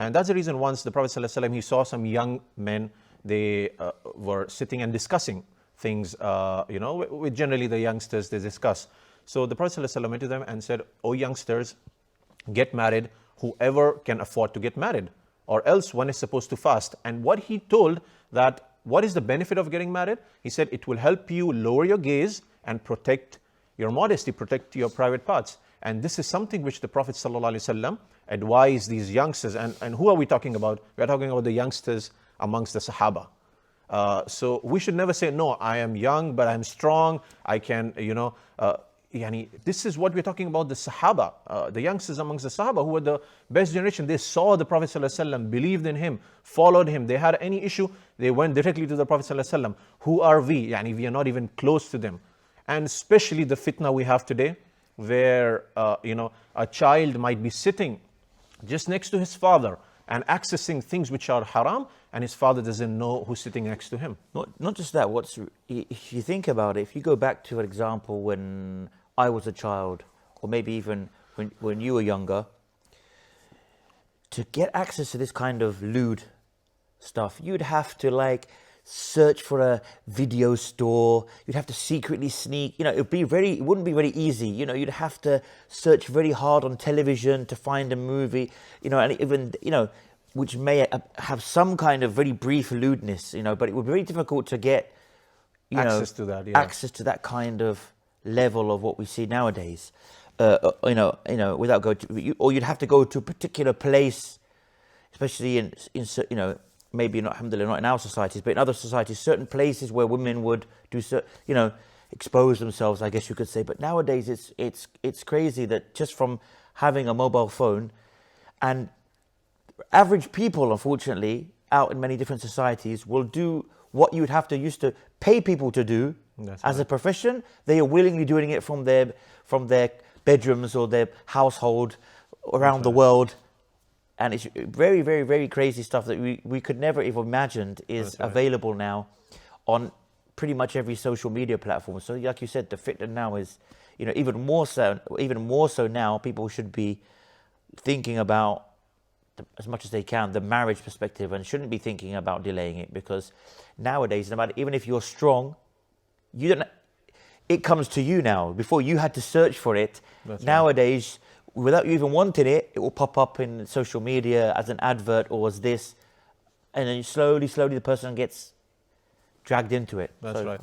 And that's the reason once the Prophet ﷺ, he saw some young men, they were sitting and discussing things, with generally the youngsters, they discuss. So the Prophet ﷺ went to them and said, "O youngsters, get married, whoever can afford to get married, or else one is supposed to fast." And what he told that, what is the benefit of getting married? He said, it will help you lower your gaze and protect your modesty, protect your private parts. And this is something which the Prophet ﷺ advised these youngsters. And who are we talking about? We are talking about the youngsters amongst the Sahaba. So we should never say, no, I am young, but I'm strong. I can, this is what we're talking about, the Sahaba, the youngsters amongst the Sahaba who were the best generation. They saw the Prophet ﷺ, believed in him, followed him. They had any issue, they went directly to the Prophet ﷺ. Who are we? We are not even close to them. And especially the fitna we have today, where a child might be sitting just next to his father and accessing things which are haram, and his father doesn't know who's sitting next to him. Not just that, if you think about it, if you go back to an example when I was a child, or maybe even when you were younger, to get access to this kind of lewd stuff, you'd have to search for a video store. You'd have to secretly sneak. It wouldn't be very easy. You'd have to search very hard on television to find a movie. And even which may have some kind of very brief lewdness. But it would be very difficult to get access to that. Yeah. Access to that kind of level of what we see nowadays. Without going to, or you'd have to go to a particular place, especially in maybe not, alhamdulillah, not in our societies, but in other societies, certain places where women would do, expose themselves, I guess you could say. But nowadays, it's crazy that just from having a mobile phone, and average people, unfortunately, out in many different societies, will do what you would have to used to pay people to do. That's as right. a profession. They are willingly doing it from their bedrooms or their household around the world. And it's very, very, very crazy stuff that we could never have imagined is available now on pretty much every social media platform. So like you said, the fitna now is, even more so now, people should be thinking about, as much as they can, the marriage perspective, and shouldn't be thinking about delaying it, because nowadays, no matter, even if you're strong, it comes to you now. Before, you had to search for it. That's nowadays, without you even wanting it, it will pop up in social media as an advert or as this, and then slowly the person gets dragged into it. That's right.